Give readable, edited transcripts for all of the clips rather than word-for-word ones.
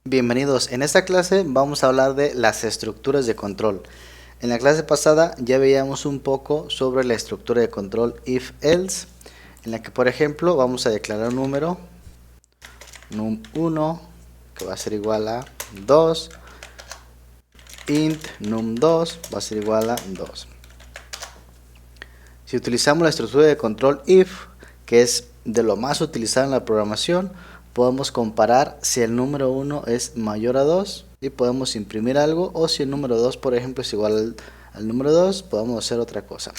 Bienvenidos, en esta clase vamos a hablar de las estructuras de control. En la clase pasada ya veíamos un poco sobre la estructura de control if-else, en la que por ejemplo vamos a declarar un número num1 que va a ser igual a 2, int num2 va a ser igual a 2. Si utilizamos la estructura de control if, que es de lo más utilizado en la programación, podemos comparar si el número 1 es mayor a 2 y podemos imprimir algo, o si el número 2 por ejemplo es igual al número 2, podemos hacer otra cosa.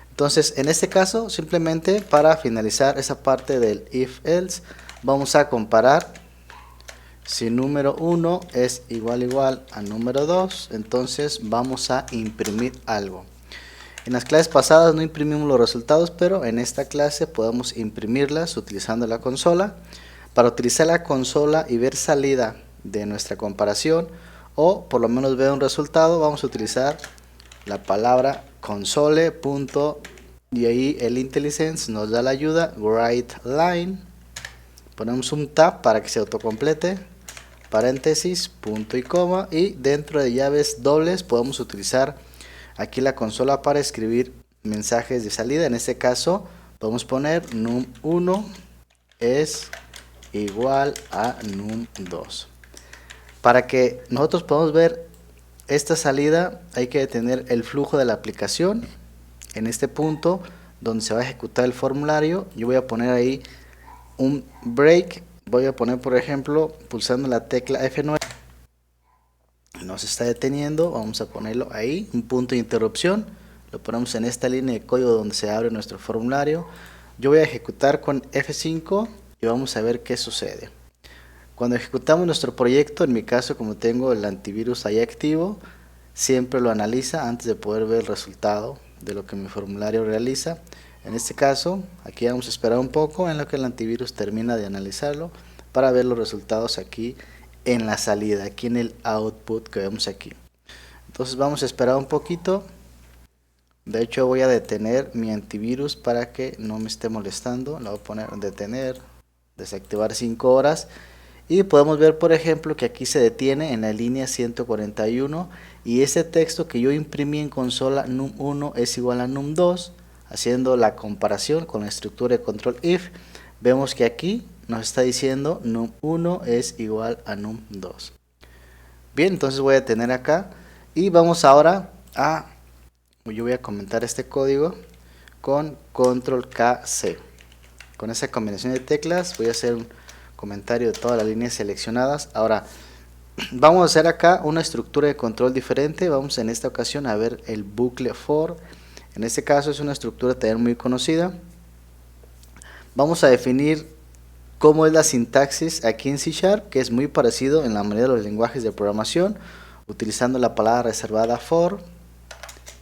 Entonces en este caso, simplemente para finalizar esa parte del if else, vamos a comparar si número 1 es igual a número 2, entonces vamos a imprimir algo. En las clases pasadas no imprimimos los resultados, pero en esta clase podemos imprimirlas utilizando la consola. Para utilizar la consola y ver salida de nuestra comparación, o por lo menos ver un resultado, vamos a utilizar la palabra console. Y ahí el IntelliSense nos da la ayuda, WriteLine. Ponemos un tab para que se autocomplete, paréntesis, punto y coma, y dentro de llaves dobles podemos utilizar aquí la consola para escribir mensajes de salida. En este caso podemos poner num1 es igual a num2. Para que nosotros podamos ver esta salida hay que detener el flujo de la aplicación en este punto donde se va a ejecutar el formulario. Yo voy a poner ahí un break, voy a poner por ejemplo pulsando la tecla F9, nos está deteniendo, vamos a ponerlo ahí, un punto de interrupción, lo ponemos en esta línea de código donde se abre nuestro formulario. Yo voy a ejecutar con F5 y vamos a ver qué sucede. Cuando ejecutamos nuestro proyecto, en mi caso como tengo el antivirus ahí activo, siempre lo analiza antes de poder ver el resultado de lo que mi formulario realiza. En este caso, aquí vamos a esperar un poco en lo que el antivirus termina de analizarlo para ver los resultados aquí en la salida, aquí en el output que vemos aquí. Entonces vamos a esperar un poquito. De hecho voy a detener mi antivirus para que no me esté molestando. Le voy a poner detener, desactivar 5 horas. Y podemos ver por ejemplo que aquí se detiene en la línea 141 y ese texto que yo imprimí en consola num1 es igual a num2. Haciendo la comparación con la estructura de control if, vemos que aquí nos está diciendo num1 es igual a num2. Bien, entonces voy a detener acá y vamos ahora a, yo voy a comentar este código con control KC. Con esa combinación de teclas voy a hacer un comentario de todas las líneas seleccionadas. Ahora vamos a hacer acá una estructura de control diferente. Vamos en esta ocasión a ver el bucle for. En este caso es una estructura también muy conocida. Vamos a definir cómo es la sintaxis aquí en C#, que es muy parecido en la mayoría de los lenguajes de programación, utilizando la palabra reservada for.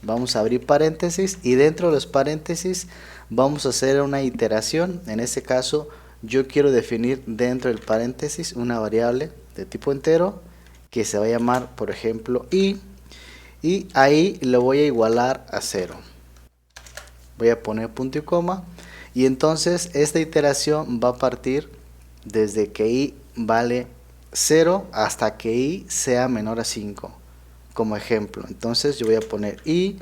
Vamos a abrir paréntesis y dentro de los paréntesis vamos a hacer una iteración. En este caso yo quiero definir dentro del paréntesis una variable de tipo entero que se va a llamar por ejemplo y ahí lo voy a igualar a 0. Voy a poner punto y coma y entonces esta iteración va a partir desde que i vale 0 hasta que i sea menor a 5 como ejemplo. Entonces yo voy a poner i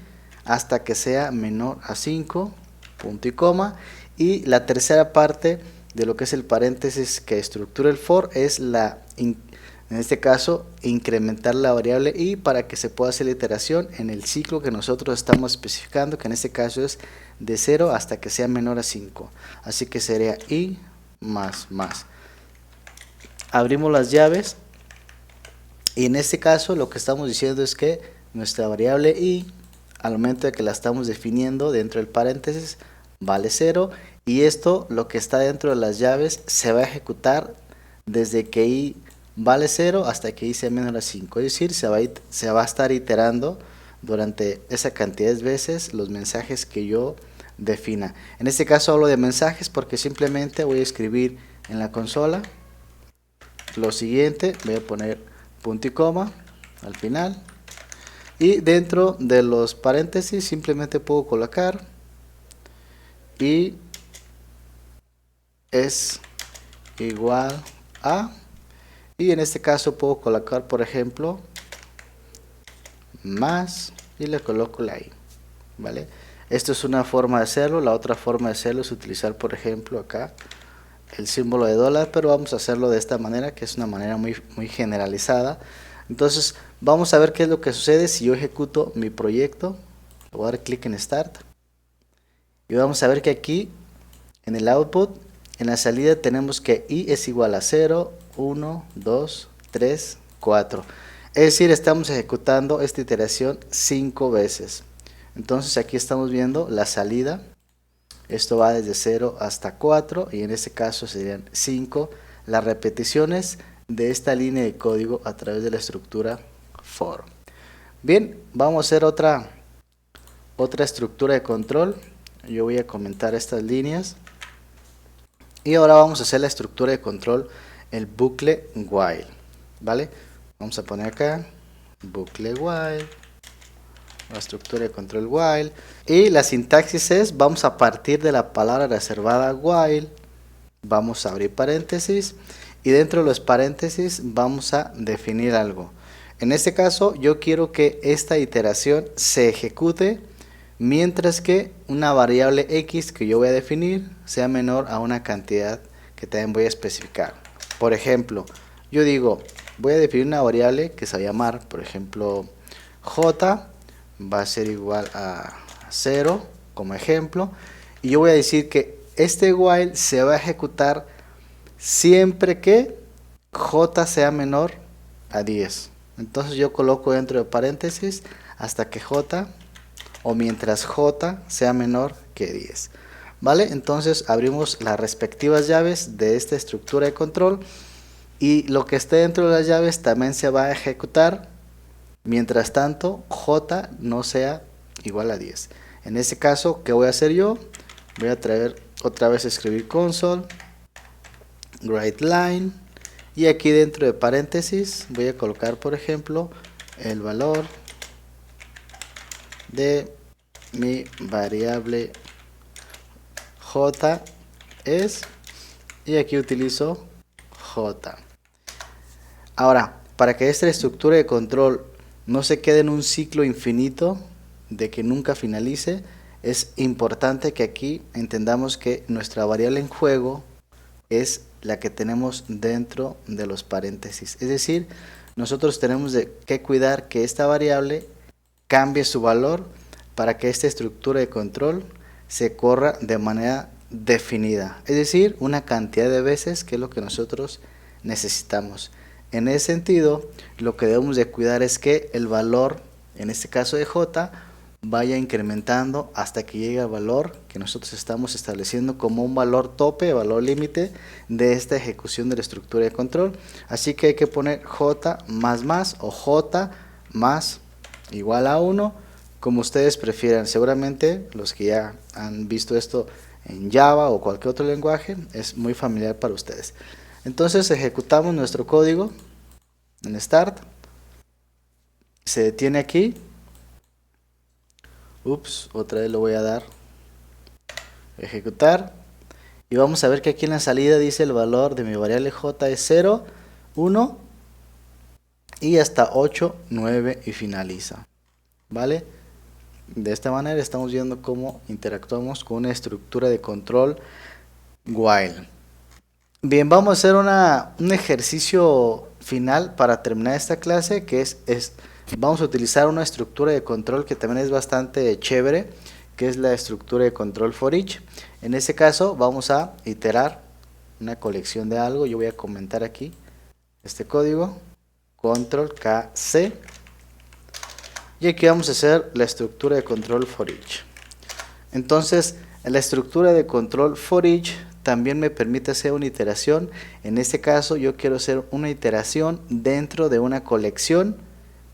hasta que sea menor a 5, punto y coma, y la tercera parte de lo que es el paréntesis que estructura el for es en este caso incrementar la variable i para que se pueda hacer la iteración en el ciclo que nosotros estamos especificando, que en este caso es de 0 hasta que sea menor a 5. Así que sería i más. Abrimos las llaves y en este caso lo que estamos diciendo es que nuestra variable i, al momento de que la estamos definiendo dentro del paréntesis, vale 0 y esto, lo que está dentro de las llaves, se va a ejecutar desde que i vale 0 hasta que i sea menor a 5, es decir, se va a estar iterando durante esa cantidad de veces los mensajes que yo defina. En este caso hablo de mensajes porque simplemente voy a escribir en la consola lo siguiente, voy a poner punto y coma al final y dentro de los paréntesis simplemente puedo colocar y es igual a, y en este caso puedo colocar, por ejemplo, más, y le coloco la i, ¿vale? Esto es una forma de hacerlo. La otra forma de hacerlo es utilizar, por ejemplo, acá el símbolo de dólar, pero vamos a hacerlo de esta manera, que es una manera muy generalizada. Entonces vamos a ver qué es lo que sucede si yo ejecuto mi proyecto. Voy a dar clic en Start y vamos a ver que aquí en el output, en la salida, tenemos que i es igual a 0, 1, 2, 3, 4. Es decir, estamos ejecutando esta iteración 5 veces. Entonces aquí estamos viendo la salida. Esto va desde 0 hasta 4 y en este caso serían 5 las repeticiones de esta línea de código a través de la estructura for. Bien, vamos a hacer otra estructura de control. Yo voy a comentar estas líneas y ahora vamos a hacer la estructura de control, el bucle while, ¿vale? Vamos a poner acá bucle while, la estructura de control while, y la sintaxis es: vamos a partir de la palabra reservada while, vamos a abrir paréntesis y dentro de los paréntesis vamos a definir algo. En este caso yo quiero que esta iteración se ejecute mientras que una variable x que yo voy a definir sea menor a una cantidad que también voy a especificar. Por ejemplo, yo digo, voy a definir una variable que se va a llamar, por ejemplo, j, va a ser igual a 0 como ejemplo, y yo voy a decir que este while se va a ejecutar siempre que j sea menor a 10. Entonces yo coloco dentro de paréntesis hasta que j, o mientras j sea menor que 10, ¿vale? Entonces abrimos las respectivas llaves de esta estructura de control y lo que esté dentro de las llaves también se va a ejecutar mientras tanto j no sea igual a 10. En este caso, ¿qué voy a hacer yo? Voy a traer otra vez a escribir console writeLine y aquí dentro de paréntesis voy a colocar, por ejemplo, el valor de mi variable j es, y aquí utilizo j. Ahora, para que esta estructura de control no se quede en un ciclo infinito de que nunca finalice, es importante que aquí entendamos que nuestra variable en juego es la que tenemos dentro de los paréntesis. Es decir, nosotros tenemos que cuidar que esta variable cambie su valor para que esta estructura de control se corra de manera definida. Es decir, una cantidad de veces, que es lo que nosotros necesitamos. En ese sentido, lo que debemos de cuidar es que el valor, en este caso de j, vaya incrementando hasta que llegue al valor que nosotros estamos estableciendo como un valor tope, valor límite de esta ejecución de la estructura de control. Así que hay que poner j más o j más igual a 1, como ustedes prefieran. Seguramente los que ya han visto esto en Java o cualquier otro lenguaje es muy familiar para ustedes. Entonces ejecutamos nuestro código en Start, se detiene aquí. Otra vez lo voy a dar ejecutar y vamos a ver que aquí en la salida dice el valor de mi variable j es 0, 1 y hasta 8, 9 y finaliza, ¿vale? De esta manera estamos viendo cómo interactuamos con una estructura de control while. Bien, vamos a hacer un ejercicio final para terminar esta clase, que vamos a utilizar una estructura de control que también es bastante chévere, que es la estructura de control for each. En este caso vamos a iterar una colección de algo. Yo voy a comentar aquí este código, control KC, y aquí vamos a hacer la estructura de control for each. Entonces, la estructura de control for each también me permite hacer una iteración. En este caso yo quiero hacer una iteración dentro de una colección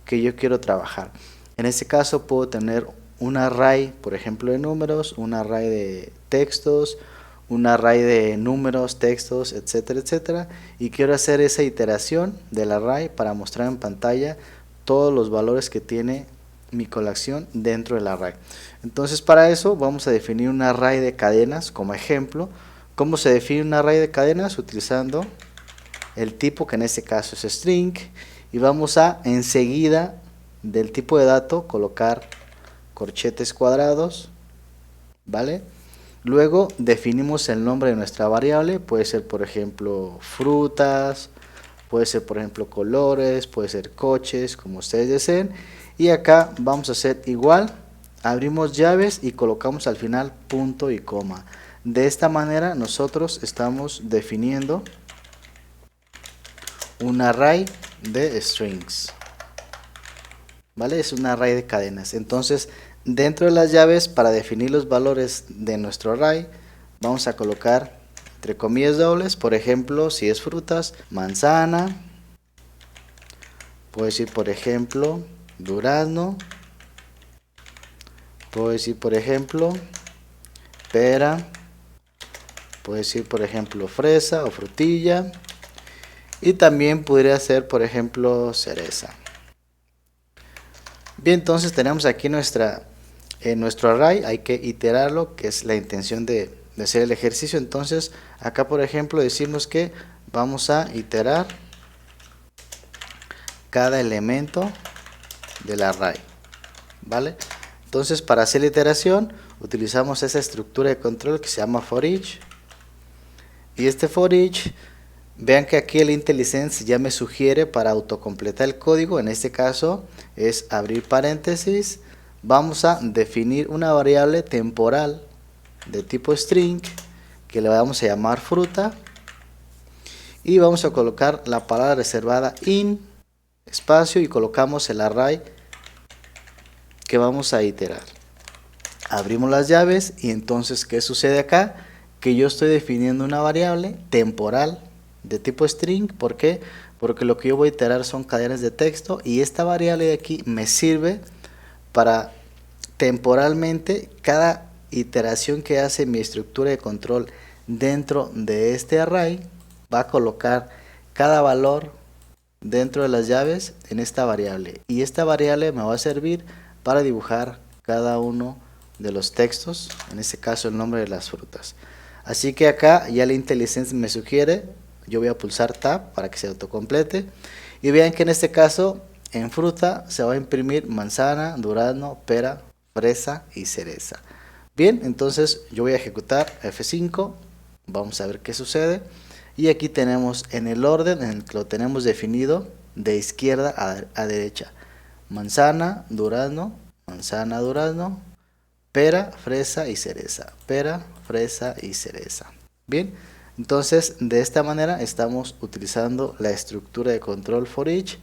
que yo quiero trabajar. En este caso puedo tener un array, por ejemplo, de números, un array de textos, un array de números, textos, etcétera, etcétera, y quiero hacer esa iteración del array para mostrar en pantalla todos los valores que tiene mi colección dentro del array. Entonces, para eso vamos a definir un array de cadenas como ejemplo. ¿Cómo se define un array de cadenas? Utilizando el tipo, que en este caso es string, y vamos a enseguida del tipo de dato colocar corchetes cuadrados, ¿vale? Luego definimos el nombre de nuestra variable, puede ser por ejemplo frutas, puede ser por ejemplo colores, puede ser coches, como ustedes deseen. Y acá vamos a hacer igual, abrimos llaves y colocamos al final punto y coma. De esta manera nosotros estamos definiendo un array de strings, ¿vale? Es un array de cadenas. Entonces dentro de las llaves, para definir los valores de nuestro array, vamos a colocar entre comillas dobles. Por ejemplo, si es frutas, manzana, puedo decir por ejemplo durazno, puedo decir por ejemplo pera, puedo decir por ejemplo fresa o frutilla, y también podría ser por ejemplo cereza. Bien, entonces tenemos aquí nuestro array, hay que iterarlo, que es la intención de hacer el ejercicio. Entonces acá por ejemplo decimos que vamos a iterar cada elemento del array, ¿vale? Entonces para hacer la iteración utilizamos esa estructura de control que se llama for each, y este for each, vean que aquí el IntelliSense ya me sugiere para autocompletar el código. En este caso es abrir paréntesis, vamos a definir una variable temporal de tipo string que le vamos a llamar fruta, y vamos a colocar la palabra reservada in espacio y colocamos el array que vamos a iterar. Abrimos las llaves y entonces ¿qué sucede acá? Que yo estoy definiendo una variable temporal de tipo string. ¿Por qué? Porque lo que yo voy a iterar son cadenas de texto, y esta variable de aquí me sirve para temporalmente cada iteración que hace mi estructura de control dentro de este array va a colocar cada valor dentro de las llaves en esta variable, y esta variable me va a servir para dibujar cada uno de los textos, en este caso el nombre de las frutas. Así que acá ya la IntelliSense me sugiere, yo voy a pulsar Tab para que se autocomplete, y vean que en este caso en fruta se va a imprimir manzana, durazno, pera, fresa y cereza. Bien, entonces yo voy a ejecutar F5, vamos a ver qué sucede, y aquí tenemos en el orden en el que lo tenemos definido de izquierda a derecha: manzana, durazno, pera, fresa y cereza, pera, fresa y cereza. Bien, entonces de esta manera estamos utilizando la estructura de control for each.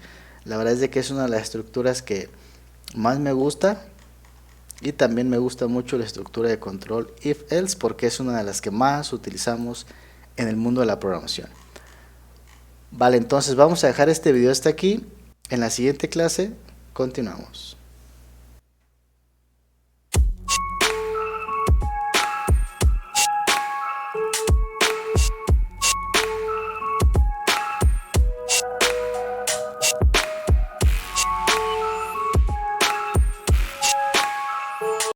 La verdad es de que es una de las estructuras que más me gusta, y también me gusta mucho la estructura de control if else, porque es una de las que más utilizamos en el mundo de la programación. Vale, entonces vamos a dejar este video hasta aquí. En la siguiente clase continuamos.